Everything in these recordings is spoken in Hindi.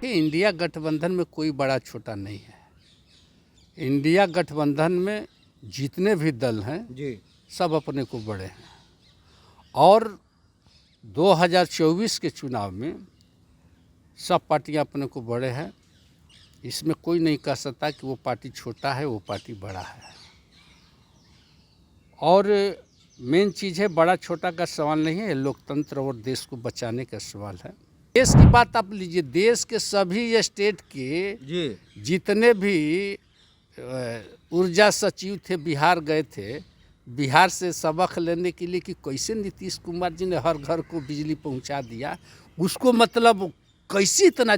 कि इंडिया गठबंधन में कोई बड़ा छोटा नहीं है। इंडिया गठबंधन में जितने भी दल हैं जी सब अपने को बड़े हैं और 2024 के चुनाव में सब पार्टियां अपने को बड़े हैं। इसमें कोई नहीं कह सकता कि वो पार्टी छोटा है, वो पार्टी बड़ा है। और मेन चीज़ है, बड़ा छोटा का सवाल नहीं है, लोकतंत्र और देश को बचाने का सवाल है। देश की बात आप लीजिए, देश के सभी स्टेट के जी जितने भी ऊर्जा सचिव थे बिहार गए थे, बिहार से सबक लेने के लिए कि कैसे नीतीश कुमार जी ने हर घर को बिजली पहुंचा दिया। उसको मतलब कैसे इतना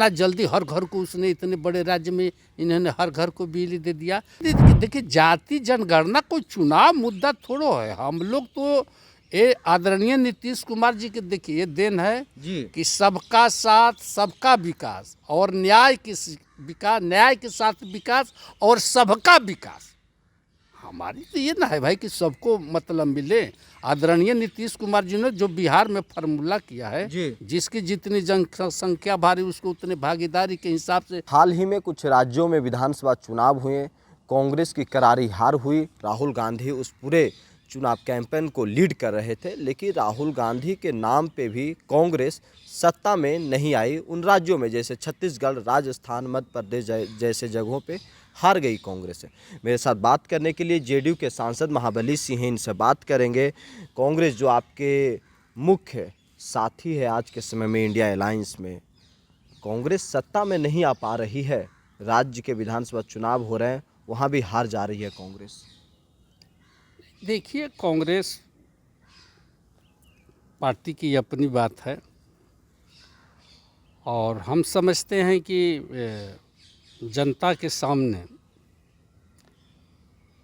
जल्दी हर घर को उसने, इतने बड़े राज्य में इन्होंने हर घर को बिजली दे दिया। देखिए, जाति जनगणना कोई चुनाव मुद्दा थोड़ो है। हम लोग तो ये आदरणीय नीतीश कुमार जी के देखिए ये देन है जी कि सबका साथ सबका विकास और न्याय के साथ विकास और सबका विकास। हमारी तो ये ना है भाई कि सबको मतलब मिले। आदरणीय नीतीश कुमार जी ने जो बिहार में फार्मूला किया है, जिसकी जितनी जनसंख्या भारी उसको उतने भागीदारी के हिसाब से। हाल ही में कुछ राज्यों में विधानसभा चुनाव हुए, कांग्रेस की करारी हार हुई। राहुल गांधी उस पूरे चुनाव कैंपेन को लीड कर रहे थे, लेकिन राहुल गांधी के नाम पे भी कांग्रेस सत्ता में नहीं आई। उन राज्यों में जैसे छत्तीसगढ़, राजस्थान, मध्य प्रदेश जैसे जगहों पे हार गई कांग्रेस है। मेरे साथ बात करने के लिए जेडीयू के सांसद महाबली सिंह हैं, इनसे बात करेंगे। कांग्रेस जो आपके मुख्य साथी है आज के समय में इंडिया अलायंस में, कांग्रेस सत्ता में नहीं आ पा रही है। राज्य के विधानसभा चुनाव हो रहे हैं, वहाँ भी हार जा रही है कांग्रेस। देखिए, कांग्रेस पार्टी की अपनी बात है और हम समझते हैं कि जनता के सामने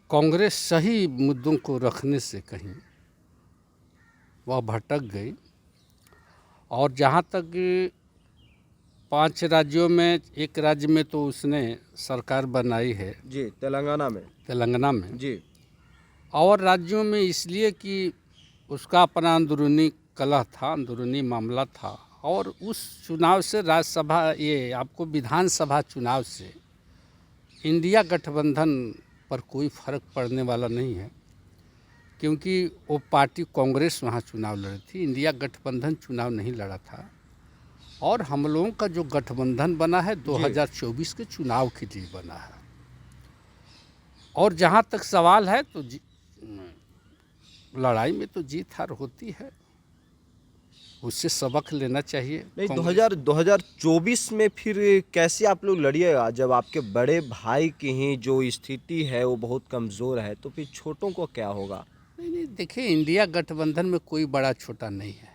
कांग्रेस सही मुद्दों को रखने से कहीं वह भटक गई। और जहाँ तक 5 राज्यों में, एक राज्य में तो उसने सरकार बनाई है जी, तेलंगाना में जी। और राज्यों में इसलिए कि उसका अपना अंदरूनी कलह था, अंदरूनी मामला था। और उस चुनाव से राज्यसभा, ये आपको विधानसभा चुनाव से इंडिया गठबंधन पर कोई फर्क पड़ने वाला नहीं है, क्योंकि वो पार्टी कांग्रेस वहाँ चुनाव लड़ी थी, इंडिया गठबंधन चुनाव नहीं लड़ा था। और हम लोगों का जो गठबंधन बना है 2024 के चुनाव के लिए बना है। और जहाँ तक सवाल है तो लड़ाई में तो जीत हार होती है, उससे सबक लेना चाहिए। नहीं, 2024 में फिर कैसे आप लोग लड़िएगा जब आपके बड़े भाई की ही जो स्थिति है वो बहुत कमज़ोर है, तो फिर छोटों को क्या होगा? नहीं, देखिए, इंडिया गठबंधन में कोई बड़ा छोटा नहीं है।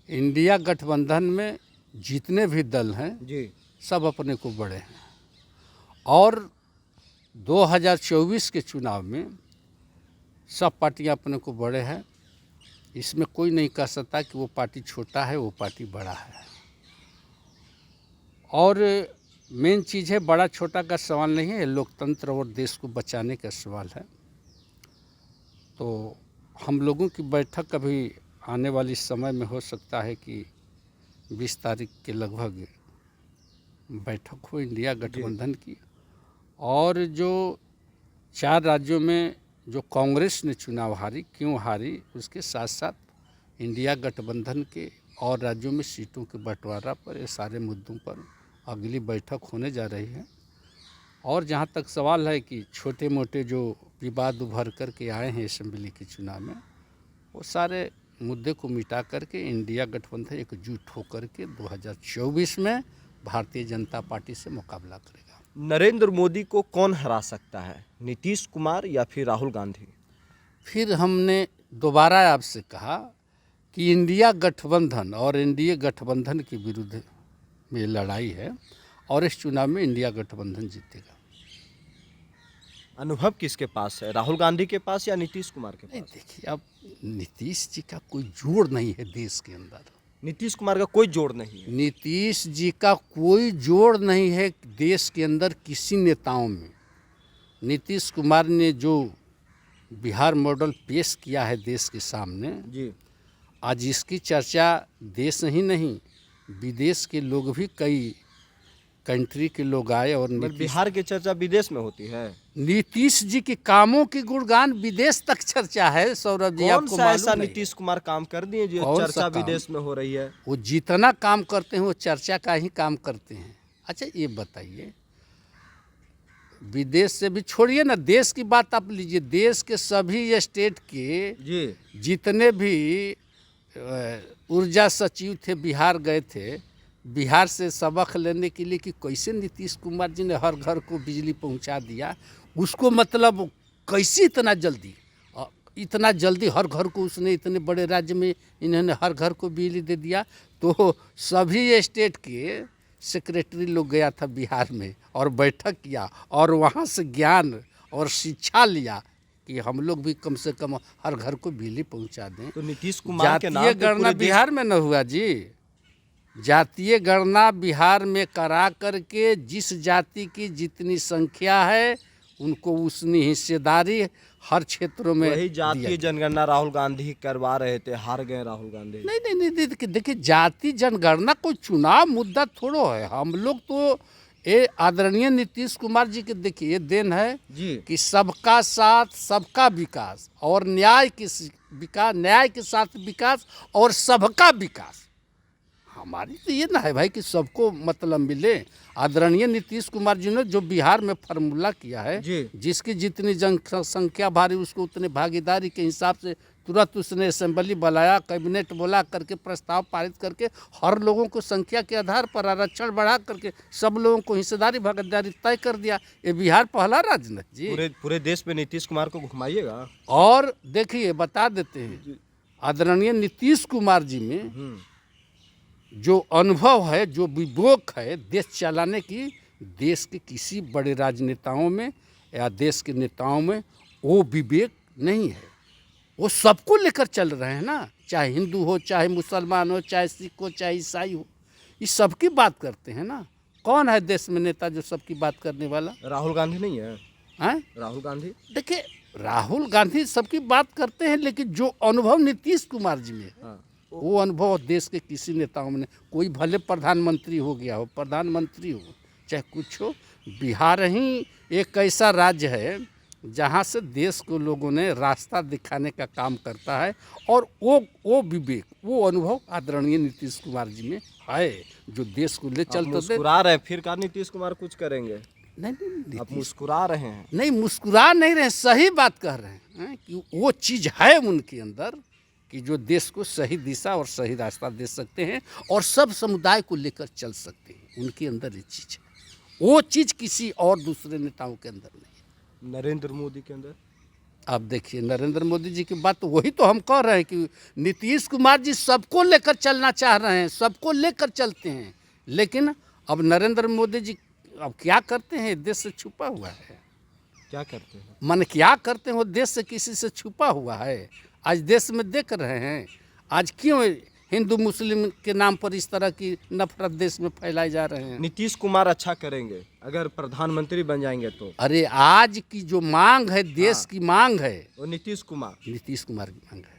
इंडिया गठबंधन में जितने भी दल हैं जी सब अपने को बड़े हैं और 2024 के चुनाव में सब पार्टियां अपने को बड़े हैं। इसमें कोई नहीं कह सकता कि वो पार्टी छोटा है, वो पार्टी बड़ा है। और मेन चीज़ है, बड़ा छोटा का सवाल नहीं है, लोकतंत्र और देश को बचाने का सवाल है। तो हम लोगों की बैठक अभी आने वाली समय में हो सकता है कि 20 तारीख के लगभग बैठक हो इंडिया गठबंधन की। और जो 4 राज्यों में जो कांग्रेस ने चुनाव हारी, क्यों हारी, उसके साथ साथ इंडिया गठबंधन के और राज्यों में सीटों के बंटवारा पर, ये सारे मुद्दों पर अगली बैठक होने जा रही है। और जहाँ तक सवाल है कि छोटे मोटे जो विवाद उभर कर के आए हैं असेंबली के चुनाव में, वो सारे मुद्दे को मिटा करके इंडिया गठबंधन एकजुट होकर के 2024 में भारतीय जनता पार्टी से मुकाबला करेगा। नरेंद्र मोदी को कौन हरा सकता है, नीतीश कुमार या फिर राहुल गांधी? फिर हमने दोबारा आपसे कहा कि इंडिया गठबंधन और एनडीए गठबंधन के विरुद्ध में लड़ाई है और इस चुनाव में इंडिया गठबंधन जीतेगा। अनुभव किसके पास है, राहुल गांधी के पास या नीतीश कुमार के पास? देखिए, अब नीतीश जी का कोई जोड़ नहीं है देश के अंदर। नीतीश कुमार का कोई जोड़ नहीं है। नीतीश जी का कोई जोड़ नहीं है देश के अंदर किसी नेताओं में। नीतीश कुमार ने जो बिहार मॉडल पेश किया है देश के सामने जी, आज इसकी चर्चा देश ही नहीं विदेश के लोग भी, कई कंट्री के लोग आए और बिहार की चर्चा विदेश में होती है। नीतीश जी के कामों की गुणगान विदेश तक चर्चा है। सौरभ जी, कौन आपको सा ऐसा मालूम नहीं? नीतीश कुमार काम कर दिए जो कौन सा चर्चा काम? विदेश में हो रही है? वो जितना काम करते हैं वो चर्चा का ही काम करते हैं। अच्छा ये बताइए, विदेश से भी छोड़िए ना, देश की बात आप लीजिए। देश के सभी स्टेट के जी जितने भी ऊर्जा सचिव थे बिहार गए थे, बिहार से सबक लेने के लिए कि कैसे नीतीश कुमार जी ने हर घर को बिजली पहुंचा दिया। उसको मतलब कैसे इतना जल्दी हर घर को उसने, इतने बड़े राज्य में इन्होंने हर घर को बिजली दे दिया। तो सभी स्टेट के सेक्रेटरी लोग गया था बिहार में और बैठक किया और वहाँ से ज्ञान और शिक्षा लिया कि हम लोग भी कम से कम हर घर को बिजली पहुंचा दें। तो नीतीश कुमार के नाम जातीय पे गणना पूरे देश- बिहार में न हुआ जी। जातीय गणना बिहार में करा करके जिस जाति की जितनी संख्या है उनको उतनी हिस्सेदारी हर क्षेत्रों में वही दिया। जातीय जनगणना राहुल गांधी करवा रहे थे, हार गए राहुल गांधी। नहीं, देखिए जाति जनगणना कोई चुनाव मुद्दा थोड़ो है। हम लोग तो ये आदरणीय नीतीश कुमार जी के देखिए ये देन है जी कि सबका साथ सबका विकास और न्याय के साथ विकास और सबका विकास। हमारी तो ये ना है भाई कि सबको मतलब मिले। आदरणीय नीतीश कुमार जी ने जो बिहार में फार्मूला किया है, जी। जिसकी जितनी जनसंख्या भारी उसको उतने भागीदारी के हिसाब से तुरंत उसने असेंबली बुलाया, कैबिनेट बुला करके प्रस्ताव पारित करके हर लोगों को संख्या के आधार पर आरक्षण बढ़ा करके सब लोगों को हिस्सेदारी भागीदारी तय कर दिया। ये बिहार पहला राज्य है जी। पूरे देश में नीतीश कुमार को घुमाइएगा। और देखिए बता देते हैं, आदरणीय नीतीश कुमार जी में जो अनुभव है, जो विवेक है देश चलाने की, देश के किसी बड़े राजनेताओं में या देश के नेताओं में वो विवेक नहीं है। वो सबको लेकर चल रहे हैं ना, चाहे हिंदू हो, चाहे मुसलमान हो, चाहे सिख हो, चाहे ईसाई हो, ये सबकी बात करते हैं ना। कौन है देश में नेता जो सबकी बात करने वाला? राहुल गांधी नहीं है? हैं? राहुल गांधी देखिए राहुल गांधी सबकी बात करते हैं, लेकिन जो अनुभव नीतीश कुमार जी में है, हाँ। वो अनुभव देश के किसी नेताओं में। कोई भले प्रधानमंत्री हो गया हो, प्रधानमंत्री हो, चाहे कुछ हो, बिहार ही एक ऐसा राज्य है जहाँ से देश को लोगों ने रास्ता दिखाने का काम करता है। और वो विवेक, वो अनुभव आदरणीय नीतीश कुमार जी में है, जो देश को ले चलते। मुस्कुरा रहे हैं, फिर का नीतीश कुमार कुछ करेंगे? नहीं, आप मुस्कुरा रहे हैं। नहीं मुस्कुरा नहीं रहे, सही बात कह रहे हैं कि वो चीज़ है उनके अंदर कि जो देश को सही दिशा और सही रास्ता दे सकते हैं और सब समुदाय को लेकर चल सकते हैं। उनके अंदर ये चीज़ है, वो चीज़ किसी और दूसरे नेताओं के अंदर नहीं है। नरेंद्र मोदी के अंदर? आप देखिए नरेंद्र मोदी जी की बात, तो वही तो हम कह रहे हैं कि नीतीश कुमार जी सबको लेकर चलना चाह रहे हैं, सबको लेकर चलते हैं। लेकिन अब नरेंद्र मोदी जी अब क्या करते हैं, देश से छुपा हुआ है। क्या करते हैं? मन क्या करते हैं वो देश से किसी से छुपा हुआ है। आज देश में देख रहे हैं आज क्यों हिंदू मुस्लिम के नाम पर इस तरह की नफरत देश में फैलाई जा रहे हैं। नीतीश कुमार अच्छा करेंगे अगर प्रधानमंत्री बन जाएंगे तो? अरे आज की जो मांग है, देश की मांग है, वो नीतीश कुमार नीतीश कुमार की मांग है।